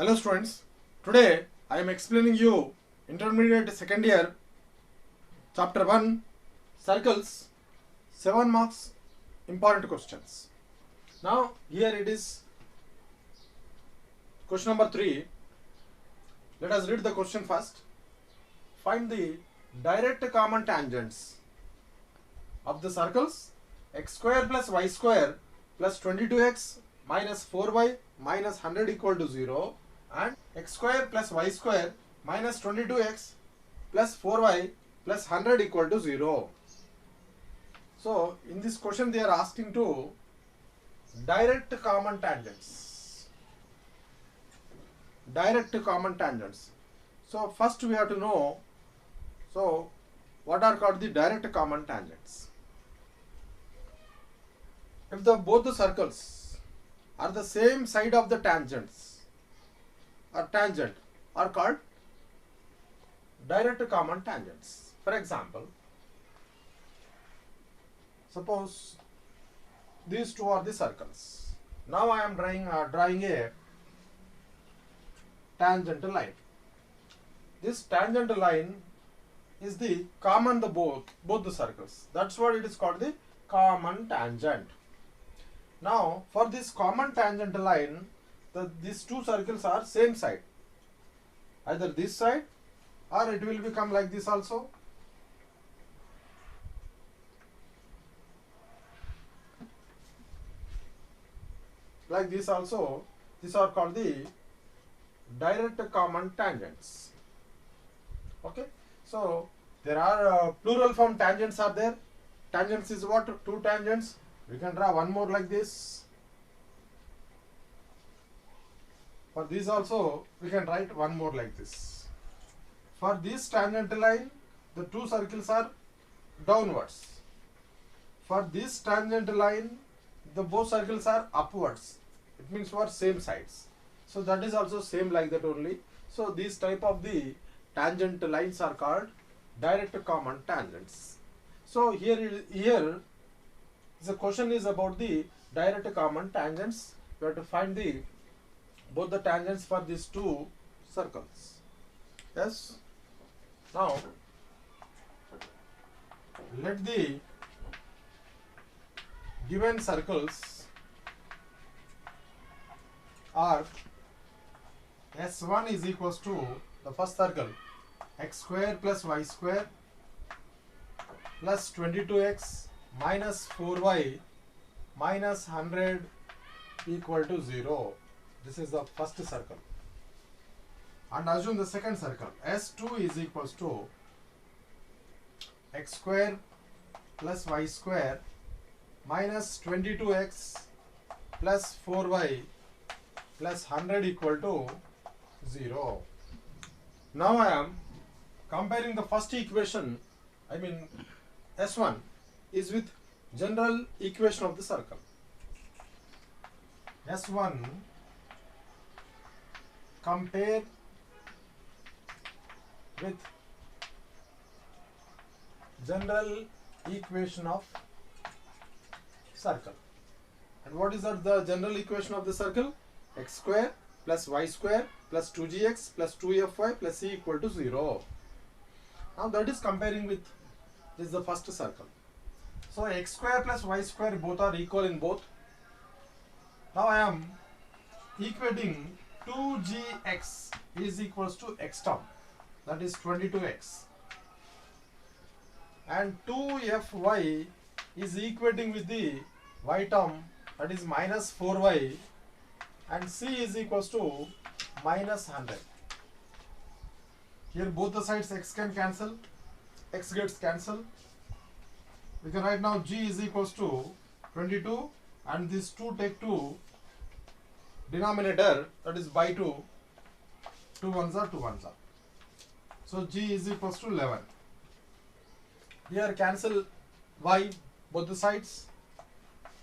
Hello students, today I am explaining you intermediate second year chapter 1 circles 7 marks important questions. Now here it is question number 3. Let us read the question first. Find the direct common tangents of the circles x square plus y square plus 22x minus 4y minus 100 equal to 0 and x square plus y square minus 22x plus 4y plus 100 equal to 0. So in this question they are asking to direct common tangents. Direct common tangents. So first we have to know, so what are called the direct common tangents? If both the circles are the same side of the tangents or tangent are called direct common tangents. For example, suppose these two are the circles. Now I am drawing a tangent line. This tangent line is the common both the circles. That's what it is called, the common tangent. Now for this common tangent line, these two circles are same side, either this side or it will become like this also. Like this also, these are called the direct common tangents. Okay, so there are plural form tangents are there. Tangents is what? Two tangents. We can draw one more like this. For this also we can write one more like this. For this tangent line, the two circles are downwards. For this tangent line, the both circles are upwards. It means for same sides. So that is also same like that only. So these type of the tangent lines are called direct common tangents. So here the question is about the direct common tangents. We have to find both the tangents for these two circles. Yes. Now let the given circles are S1 is equals to the first circle x square plus y square plus 22x minus 4y minus 100 equal to 0. This is the first circle. And assume the second circle S2 is equals to x square plus y square minus 22x plus 4y plus 100 equal to 0. Now I am comparing the first equation, I mean S1 is with general equation of the circle. S1 compare with general equation of circle. And what is the general equation of the circle? X square plus y square plus 2gx plus 2fy plus c equal to 0. Now that is comparing with, this is the first circle. So x square plus y square both are equal in both. Now I am equating 2gx is equals to x term, that is 22x, and 2fy is equating with the y term, that is minus 4y, and c is equals to minus 100. Here both the sides x can cancel, x gets cancelled. We can write now g is equals to 22 and this 2 take to denominator, that is by 2, 2 ones are 2 ones are. So g is equals to 11. Here cancel y both the sides.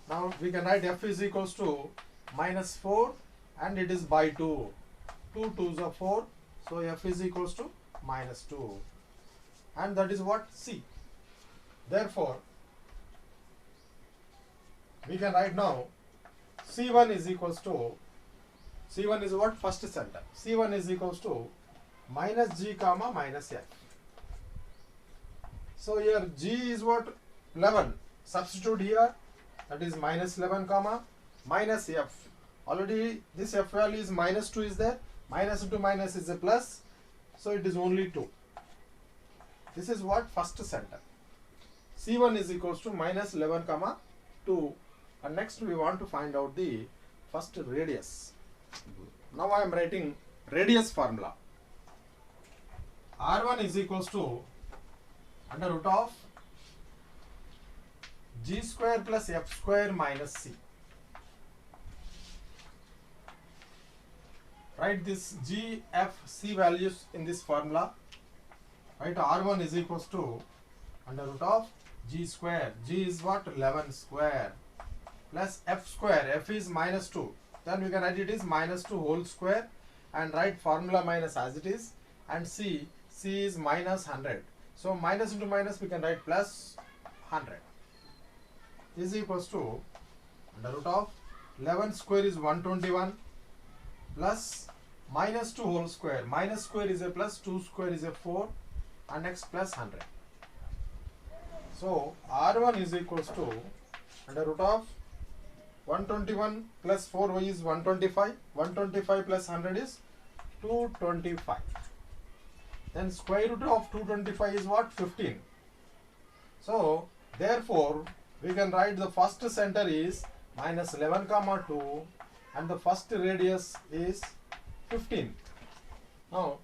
Now we can write f is equals to minus 4 and it is by 2. 2 2s are 4. So f is equals to minus 2. And that is what? C. Therefore, we can write now C1 is equals to C1 is what? First center. C1 is equals to minus G comma minus F. So here G is what? 11. Substitute here. That is minus 11 comma minus F. Already this F value is minus 2 is there. Minus into minus is a plus. So it is only 2. This is what? First center. C1 is equals to minus 11 comma 2. And next we want to find out the first radius. Now I am writing radius formula. R1 is equals to under root of G square plus F square minus C. Write this G, F, C values in this formula. Right, R1 is equals to under root of G square. G is what? 11 square plus F square. F is minus 2. Then we can write it is minus 2 whole square and write formula minus as it is. And C is minus 100. So minus into minus we can write plus 100 is equals to under root of 11 square is 121 plus minus 2 whole square. Minus square is a plus, 2 square is a 4 and next plus 100. So R1 is equals to under root of 121 plus 4y is 125. 125 plus 100 is 225. Then square root of 225 is what? 15. So therefore we can write the first center is minus 11 comma 2 and the first radius is 15. Now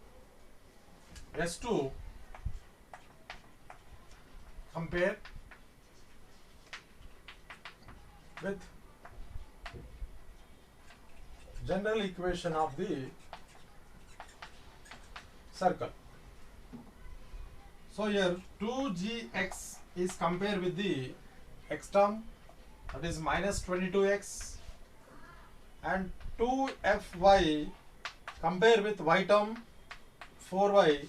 S2 compare with general equation of the circle. So here 2gx is compared with the x term, that is minus 22x, and 2fy compare with y term 4y,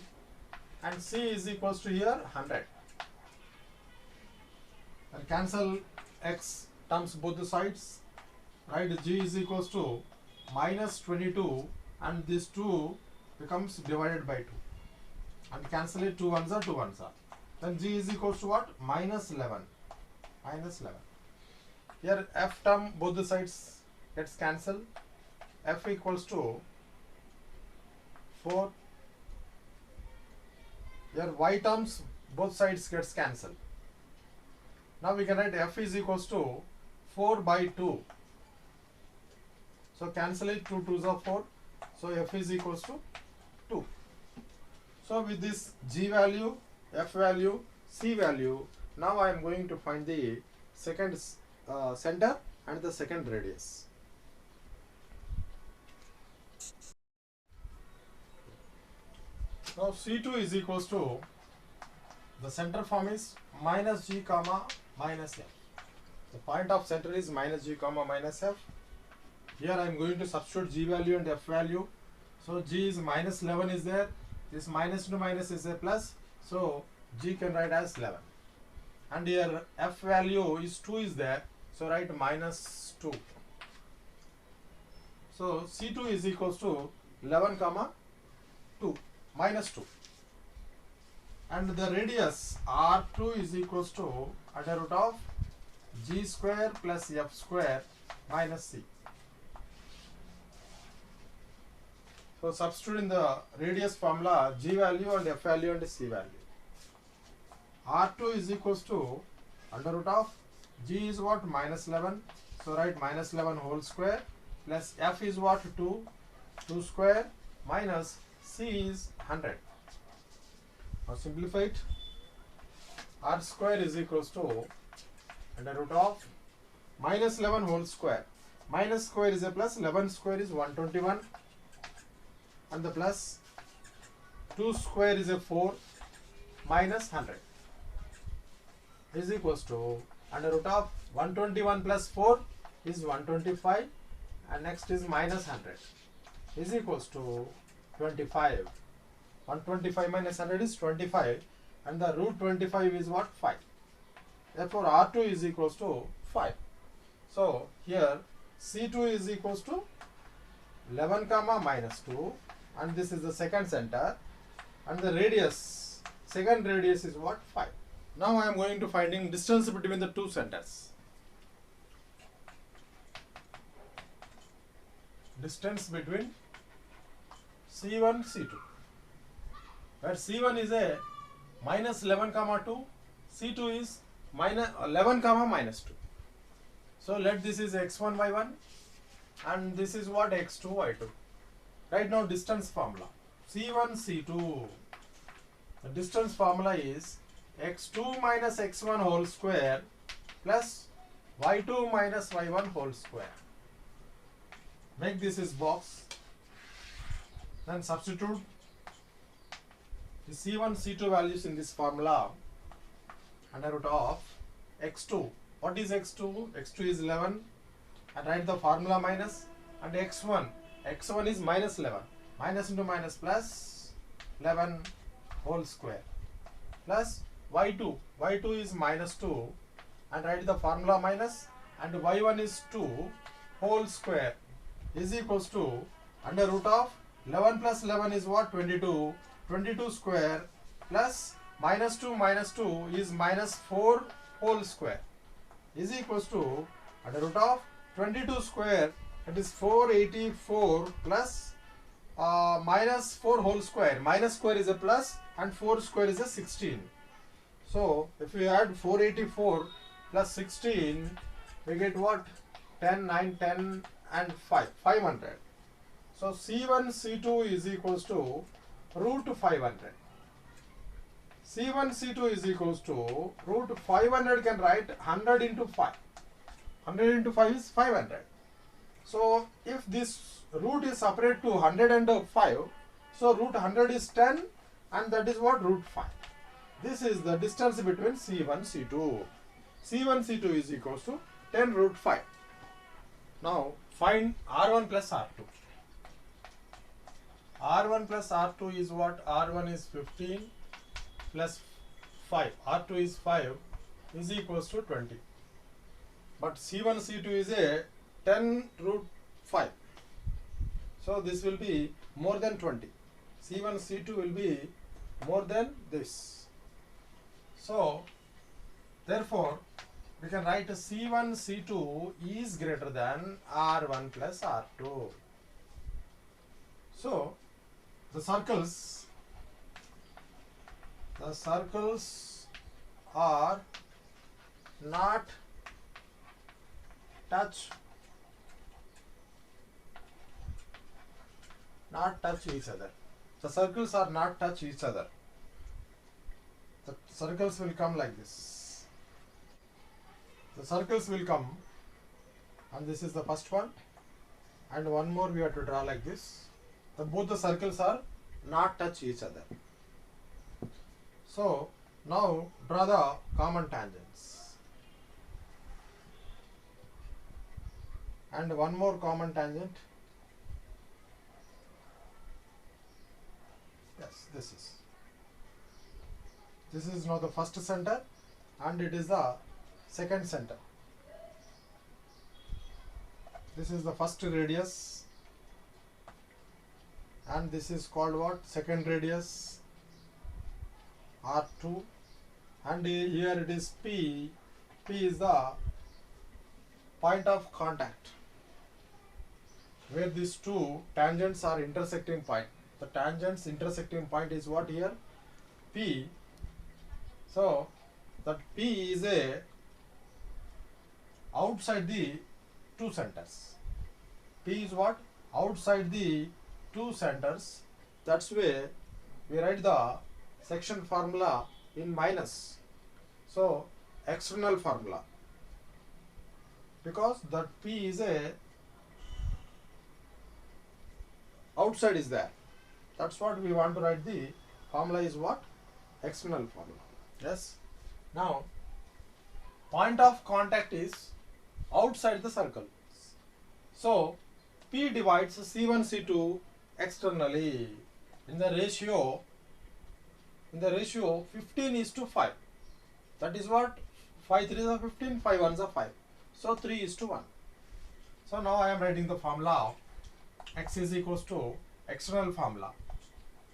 and c is equals to here 100. And cancel x terms both the sides. Right, g is equals to minus 22 and this 2 becomes divided by 2 and cancel it, 2 ones are 2 ones are. Then g is equals to what? Minus 11. Minus 11. Here f term both the sides gets cancelled. F equals to 4. Here y terms both sides gets cancelled. Now we can write f is equals to 4 by 2. So cancel it, 2 2s are 4. So f is equals to 2. So with this g value, f value, c value, now I am going to find the second center and the second radius. Now C2 is equals to, the center form is minus g comma minus f. The point of center is minus g comma minus f. Here I am going to substitute g value and f value. So g is minus 11 is there. This minus into minus is a plus. So g can write as 11. And here f value is 2 is there. So write minus 2. So C2 is equals to 11 comma 2 minus 2. And the radius R2 is equals to under root of g square plus f square minus c. So substitute in the radius formula g value and f value and c value. R2 is equals to under root of g is what? Minus 11. So write minus 11 whole square plus f is what? 2 square minus c is 100. Now simplify it. R square is equals to under root of minus 11 whole square. Minus square is a plus, 11 square is 121 and the plus 2 square is a 4 minus 100 is equals to under root of 121 plus 4 is 125 and next is minus 100 is equals to 25. 125 minus 100 is 25 and the root 25 is what? 5. Therefore R2 is equals to 5. So here C2 is equals to 11 comma minus 2, and this is the second center, and the radius, second radius is what? 5. Now I am going to finding distance between the two centers. Distance between C1, C2. Where C1 is a minus 11 comma 2, C2 is minus 11 comma minus 2. So let this is x1 y1 and this is what? X2 y2. Right now distance formula. C1 C2. The distance formula is x2 minus x1 whole square plus y2 minus y1 whole square. Make this is box. Then substitute the C1 C2 values in this formula under root of x2. What is x2? x2 is 11, and write the formula minus, and x1 is minus 11, minus into minus plus 11 whole square plus y2 is minus 2, and write the formula minus, and y1 is 2 whole square is equals to under root of 11 plus 11 is what? 22 square plus minus 2 is minus 4 whole square is equals to under root of 22 square, that is 484 plus minus 4 whole square. Minus square is a plus and 4 square is a 16. So if we add 484 plus 16, we get what? 10, 9, 10 and 5, 500. So C1 C2 is equals to root 500. C1 C2 is equals to root 500, can write 100 into 5. 100 into 5 is 500. So if this root is separate to 100 and 5, so root 100 is 10, and that is what? Root 5. This is the distance between C1 C2. C1 C2 is equals to 10 root 5. Now find R1 plus R2. R1 plus R2 is what? R1 is 15 plus 5. R2 is 5 is equals to 20. But C1 C2 is a 10 root 5. So this will be more than 20. C1 C2 will be more than this. So therefore we can write C1 C2 is greater than R1 plus R2. So the circles are not touch each other. The circles are not touch each other. The circles will come like this. The circles will come, and this is the first one, and one more we have to draw like this. Both the circles are not touch each other. So now draw the common tangents, and one more common tangent. Yes, this is now the first center, and it is the second center. This is the first radius, and this is called what? Second radius, R2, and here it is P. P is the point of contact where these two tangents are intersecting point. The tangents intersecting point is what here? P. So that P is a outside the two centers. P is what? Outside the two centers. That's why we write the section formula in minus. So external formula, because that P is a outside is there. That's what we want to write. The formula is what? External formula. Yes. Now point of contact is outside the circle. So P divides C1 C2 externally in the ratio 15:5. That is what? 5 3s are 15, 5 1s are 5. So 3:1. So now I am writing the formula. x is equals to external formula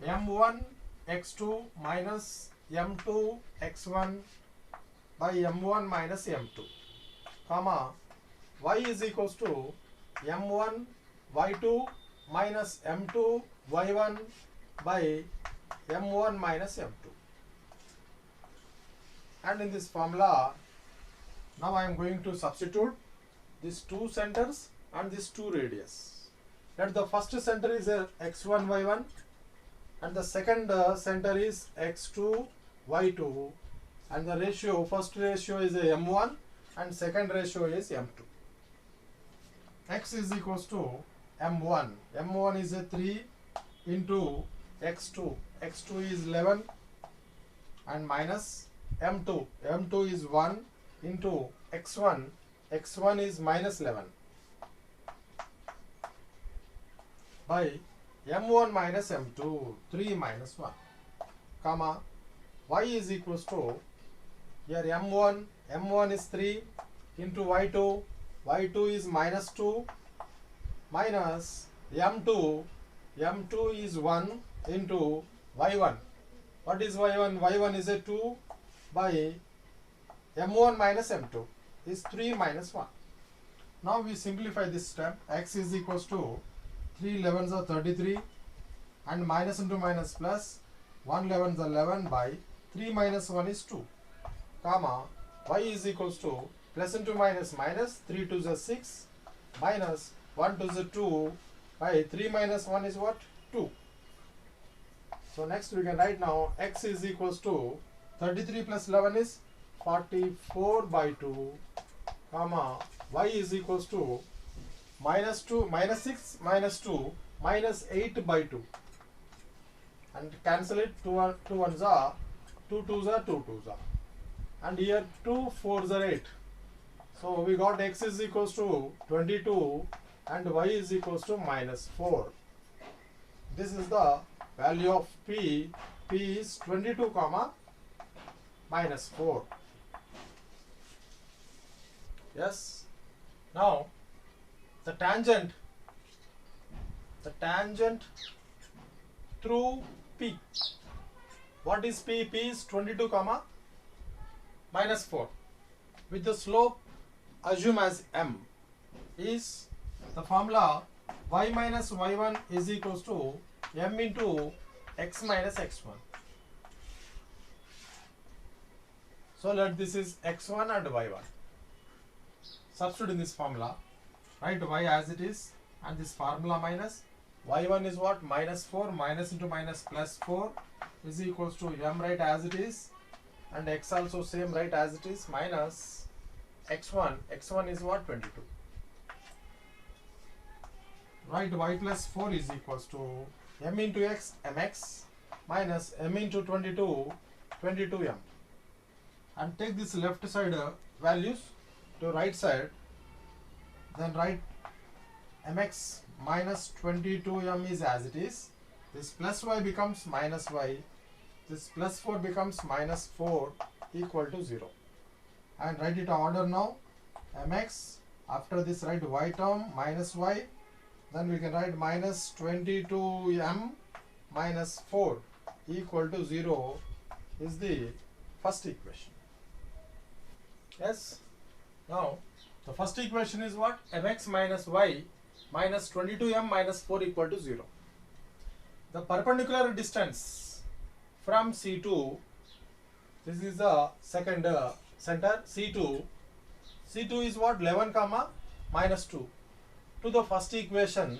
m1 x2 minus m2 x1 by m1 minus m2, comma y is equals to m1 y2 minus m2 y1 by m1 minus m2. And in this formula, now I am going to substitute these two centers and these two radius. Let the first center is x1 y1 and the second center is x2 y2, and the ratio, first ratio is m1 and second ratio is m2. X is equals to m1. m1 is 3 into x2. x2 is 11 and minus m2. m2 is 1 into x1. x1 is minus 11 by m1 minus m2, 3 minus 1, comma y is equals to, here m1 is 3 into y2. y2 is minus 2 minus m2 is 1 into y1. What is y1? y1 is 2 by m1 minus m2 is 3 minus 1. Now we simplify this step. X is equals to 3 11s are 33 and minus into minus plus 1 11s are 11 by 3 minus 1 is 2, comma y is equals to plus into minus minus 3 2s are 6 minus 1 2s are 2 by 3 minus 1 is what? 2. So next we can write now x is equals to 33 plus 11 is 44 by 2, comma y is equals to minus 6 minus 2 minus 8 by 2, and cancel it. 2 1s are 2 2s are 2 2s are, and here 2 4s are 8. So we got x is equals to 22 and y is equals to minus 4. This is the value of p. P is 22 comma minus 4. Yes. Now the tangent through P. What is P? P is 22 comma minus 4 with the slope assume as m, is the formula y minus y1 is equals to m into x minus x1. So let this is x1 and y1. Substitute in this formula, write y as it is, and this formula minus y1 is what? Minus 4, minus into minus plus 4 is equals to m, right as it is, and x also same, right as it is, minus x1. x1 is what? 22. Write y plus 4 is equals to m into x, mx, minus m into 22, 22m. And take this left side values to right side, then write mx minus 22m is as it is. This plus y becomes minus y. This plus 4 becomes minus 4 equal to 0. And write it order now. Mx, after this write y term minus y. Then we can write minus 22m minus 4 equal to 0 is the first equation. Yes. Now the first equation is what? Mx minus y minus 22m minus 4 equal to 0. The perpendicular distance from C2, this is the second center, C2 is what? 11 comma minus 2 to the first equation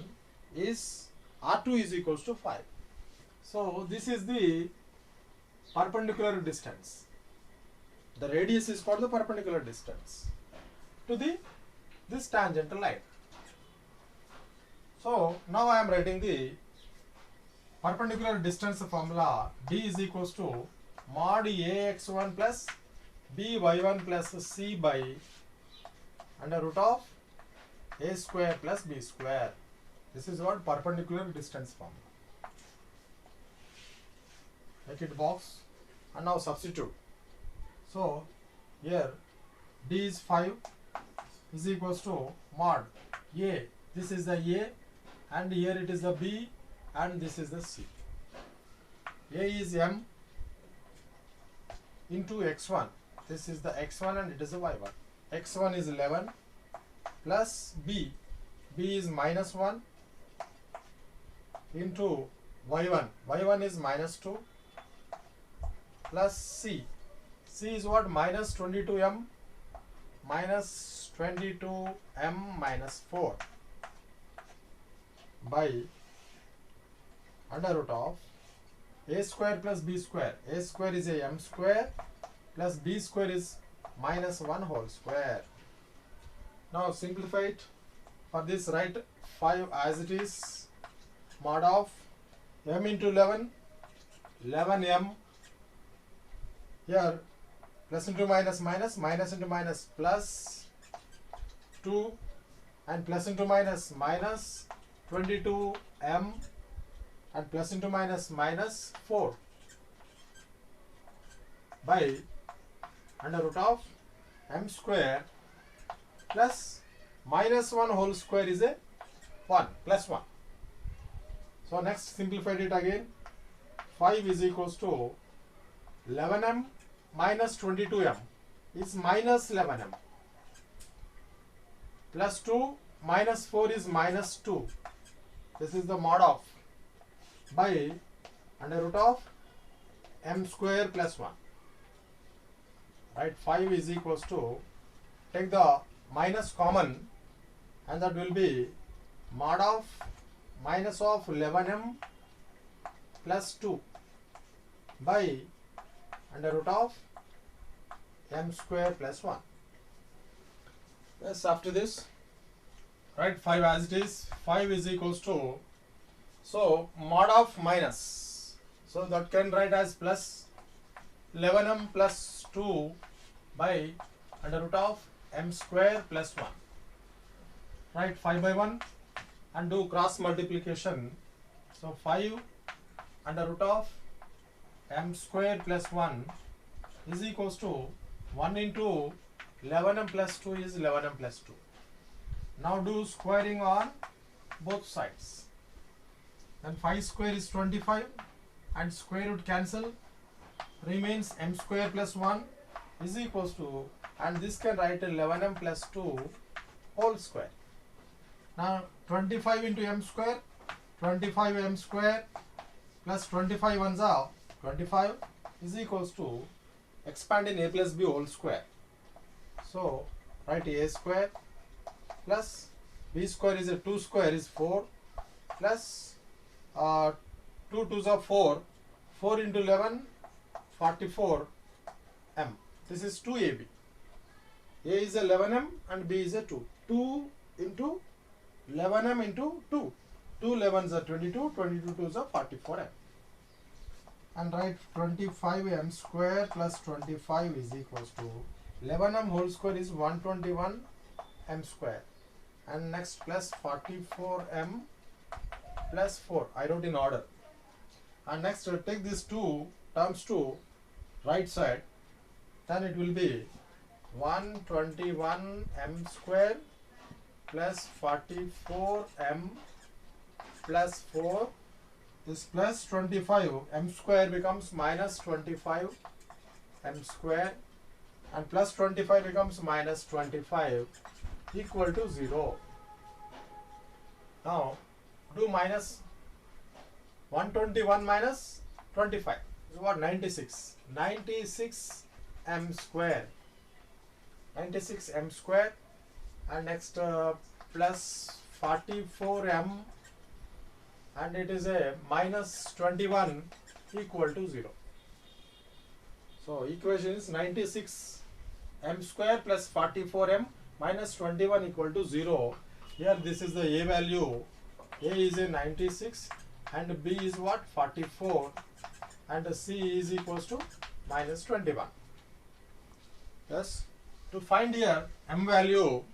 is R2 is equals to 5. So this is the perpendicular distance. The radius is called the perpendicular distance to this tangential line. So now I am writing the perpendicular distance formula. D is equals to mod ax1 plus by1 plus c by under root of a square plus b square. This is what perpendicular distance formula. Make it box and now substitute. So here d is 5 is equals to mod a, this is the a, and here it is the B, and this is the C. A is M into x1. This is the x1 and it is the y1. x1 is 11 plus B. B is minus 1 into y1. y1 is minus 2 plus C. C is what? Minus 22m minus 22m minus 4 by under root of a square plus b square. A square is a m square plus b square is minus 1 whole square. Now simplify it. For this, write 5 as it is, mod of m into 11, 11m, here plus into minus minus, minus into minus plus 2, and plus into minus minus 22m, and plus into minus minus 4 by under root of m square plus minus 1 whole square is a 1 plus 1. So next simplified it again. 5 is equals to 11m minus 22m is minus 11m plus 2 minus 4 is minus 2. This is the mod of by under root of m square plus 1. Right, 5 is equals to, take the minus common, and that will be mod of minus of 11m plus 2 by under root of m square plus 1. Yes, after this, write 5 as it is. 5 is equals to, so mod of minus, so that can write as plus 11m plus 2 by under root of m square plus 1. Write 5 by 1 and do cross multiplication. So 5 under root of m square plus 1 is equals to 1 into 11m plus 2 is 11m plus 2. Now do squaring on both sides. Then 5 square is 25 and square root cancel, remains m square plus 1 is equals to, and this can write 11m plus 2 whole square. Now 25 into m square, 25m square plus 25 ones are 25 is equals to, expand in a plus b whole square. So write a square plus b square is a 2 square is 4 plus 2 2s are 4, 4 into 11, 44 m. This is 2ab. A is 11m and b is a 2. 2 into 11m into 2. 2 11s are 22, 22 2s are 44m. And write 25m square plus 25 is equals to 11m whole square is 121 m square. And next plus 44m plus 4. I wrote in order. And next take these two terms to right side. Then it will be 121 m square plus 44 m plus 4. This plus 25 m square becomes minus 25 m square, and plus 25 becomes minus 25 equal to 0. Now do minus 121 minus 25 is what? 96. 96 m square. 96 m square, and next plus 44 m, and it is a minus 21 equal to 0. So equation is 96 m square plus 44 m minus 21 equal to 0. Here this is the a value. A is a 96 and b is what? 44, and c is equals to minus 21. Yes. To find here m value,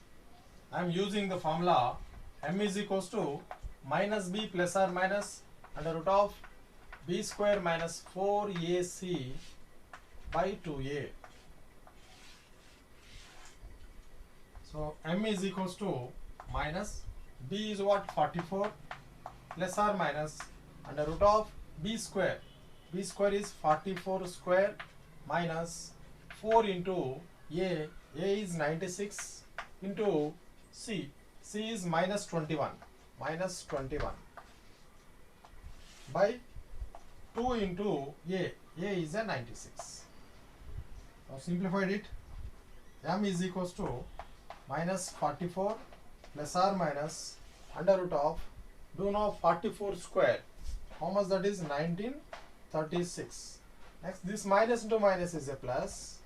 I am using the formula m is equals to minus b plus or minus under root of b square minus 4ac by 2a. So m is equals to minus b is what? 44 plus or minus under root of b square. B square is 44 square minus 4 into A. A is 96 into C. C is minus 21. Minus 21 by 2 into A. A is a 96. Now simplified it. M is equals to minus 44 plus or minus under root of, do know 44 square. How much that is? 1936. Next, this minus into minus is a plus.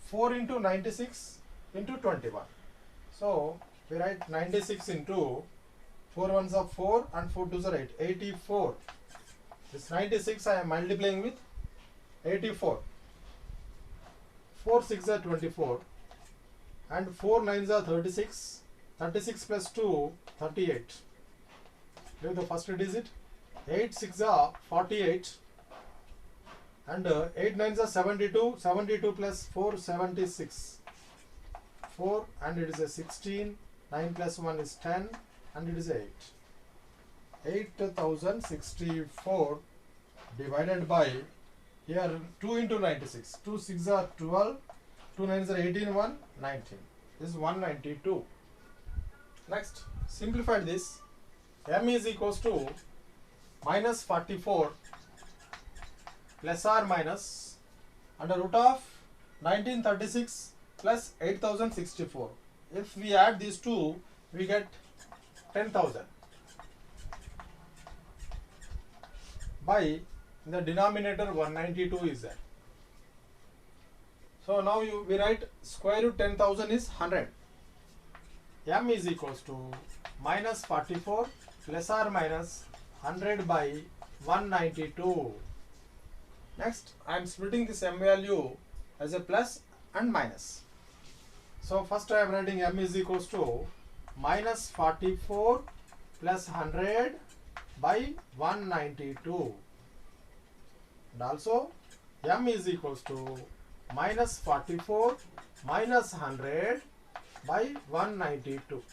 4 into 96 into 21. So we write 96 into 4 ones are 4 and 4 twos are 8. 84. This 96 I am multiplying with 84. 4 6 are 24 and 4 9s are 36. 36 plus 2, 38. Leave the first digit. 8 6 are 48 and 8 9s are 72. 72 plus 4, 76. 4 and it is a 16. 9 plus 1 is 10 and it is 8. 8064 divided by, here 2 into 96. 2 6 are 12. 2 9s are 18. 1 19. This is 192. Next, simplify this. M is equals to minus 44 plus or minus under root of 1936 plus 8064. If we add these two, we get 10,000 by, in the denominator 192 is there. So now we write square root 10,000 is 100. M is equals to minus 44 plus or minus 100 by 192. Next, I am splitting this M value as a plus and minus. So first I am writing M is equals to minus 44 plus 100 by 192. And also M is equals to minus 44 minus 100 by 192.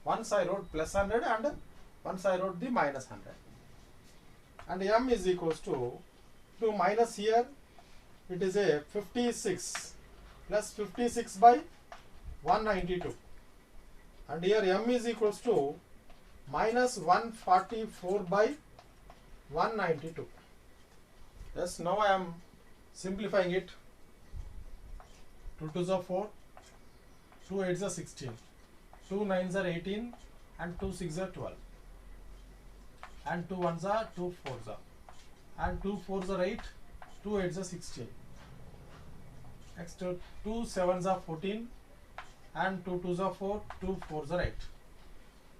Once I wrote plus 100 and once I wrote the minus 100. And M is equals to minus here, it is a 56 plus 56 by 192. And here M is equals to minus 144 by 192. Yes, now I am simplifying it. 2 2s are 4, 2 8s are 16, 2 9s are 18 and 2 6s are 12 and 2 1s are 2 4s are and 2 4s are 8, 2 8s are 16. Next 2 7s are 14 and 2 2s are 4, 2 4s are 8.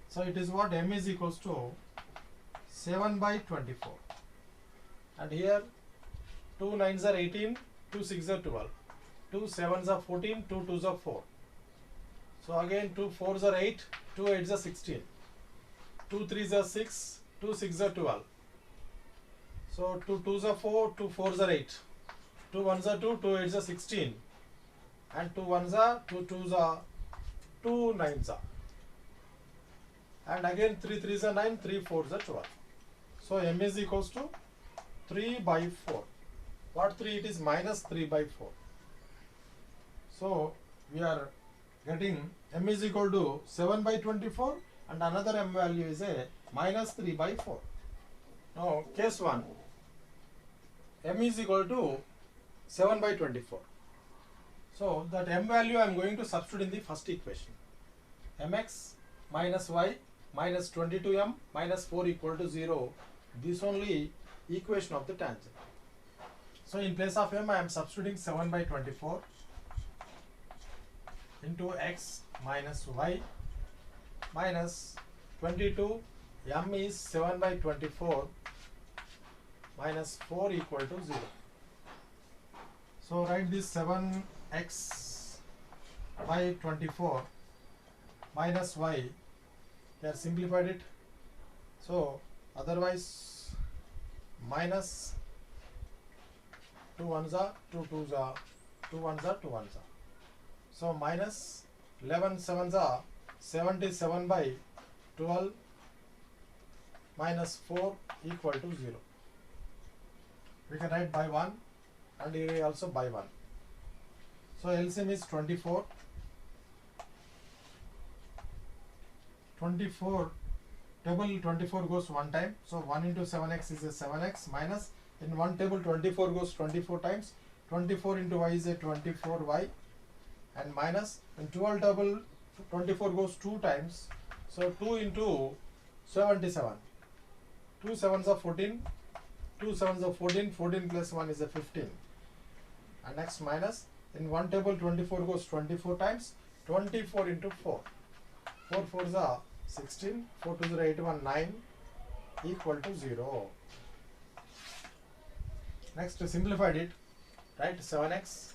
So it is what M is equals to 7 by 24. And here 2 9s are 18, 2 6s are 12, 2 7s are 14, 2 2s are 4. So again 2 4s are 8, 2 8s are 16, 2 3s are 6, 2 6s are 12. So 2 2s are 4, 2 4s are 8, 2 1s are 2, 2 8s are 16 and 2 1s are 2 2s are 2 9s are. And again 3 3s are 9, 3 4s are 12. So M is equals to 3 by 4. What 3? It is minus 3 by 4. So we are getting M is equal to 7 by 24 and another M value is a minus 3 by 4. Now case 1, M is equal to 7 by 24. So that M value I am going to substitute in the first equation. Mx minus y minus 22m minus 4 equal to 0. This only equation of the tangent. So in place of M I am substituting 7 by 24 into x minus y minus 22. M is 7 by 24 minus 4 equal to 0. So write this 7x by 24 minus y. Here simplified it. So otherwise minus 2 1s are 2 2s are 2 1s are 2 1s are. So minus 11 7s are 77 by 12 minus 4 equal to 0. We can write by 1 and here also by 1. So LCM is 24. 24, table 24 goes one time. So 1 into 7x is a 7x minus, in one table 24 goes 24 times. 24 into y is a 24y, and minus in 12 table 24 goes 2 times. So 2 into 77. 2 sevens are 14. 2 sevens are 14. 14 plus 1 is a 15. And next minus, in one table 24 goes 24 times. 24 into 4. 4 4s are 16. 4 2s are 81. 9 equal to 0. Next, simplified it. Write 7x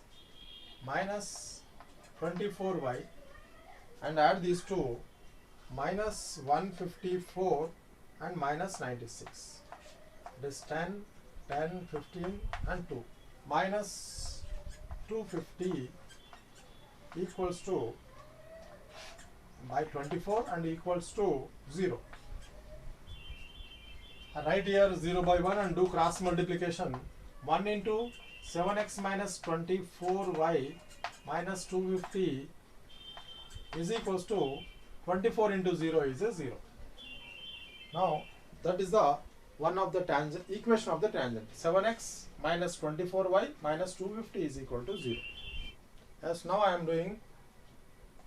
minus 24y and add these two, minus 154 and minus 96. This 10, 10, 15 and 2. Minus 250 equals to by 24 and equals to 0. Write here 0 by 1 and do cross multiplication. 1 into 7x minus 24y minus 250 is equals to 24 into 0 is a 0. Now that is the one of the tangent equation of the tangent. 7x minus 24y minus 250 is equal to 0. Yes, now I am doing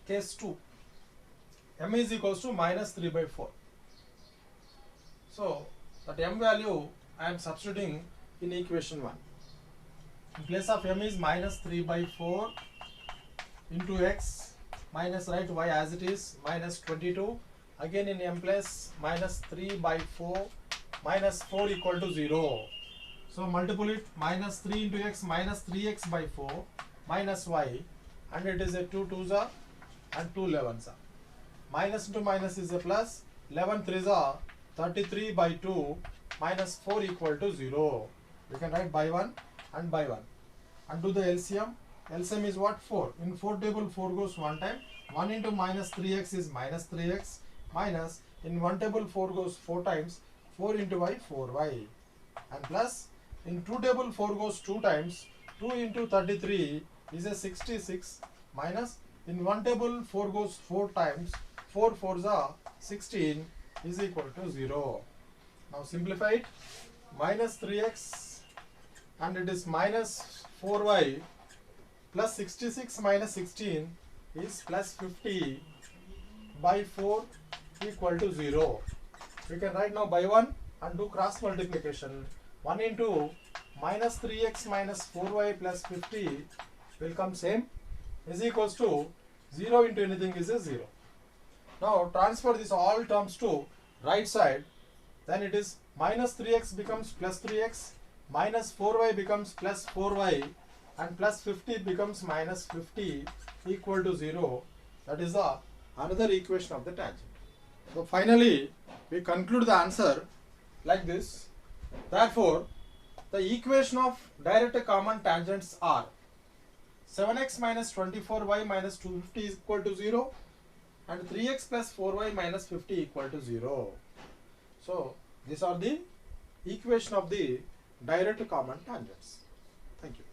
case 2. M is equals to minus 3 by 4. So that m value I am substituting in equation 1. In place of m is minus 3 by 4 into x minus, write y as it is, minus 22. Again in m place minus 3 by 4 minus 4 equal to 0. So multiple it, minus 3 into x minus 3x by 4 minus y, and it is a 2 2s are and 2 11s are. Minus into minus is a plus. 11 3s are 33 by 2 minus 4 equal to 0. We can write by 1 and by 1 and do the LCM. LCM is what? 4. In 4 table 4 goes one time. 1 into minus 3x is minus 3x minus, in one table 4 goes 4 times. 4 into y 4y, and plus in 2 table 4 goes 2 times. 2 into 33 is a 66 minus, in one table 4 goes 4 times. 4 4s are 16 is equal to 0. Now simplify it. Minus 3x and it is minus 4y plus 66 minus 16 is plus 50 by 4 equal to 0. We can write now by 1 and do cross multiplication. 1 into minus 3x minus 4y plus 50 will come same is equals to 0 into anything is a 0. Now transfer this all terms to right side. Then it is minus 3x becomes plus 3x, minus 4y becomes plus 4y, and plus 50 becomes minus 50 equal to 0. That is the another equation of the tangent. So finally we conclude the answer like this. Therefore the equation of direct common tangents are 7x minus 24y minus 250 is equal to 0 and 3x plus 4y minus 50 equal to 0. So these are the equation of the direct common tangents. Thank you.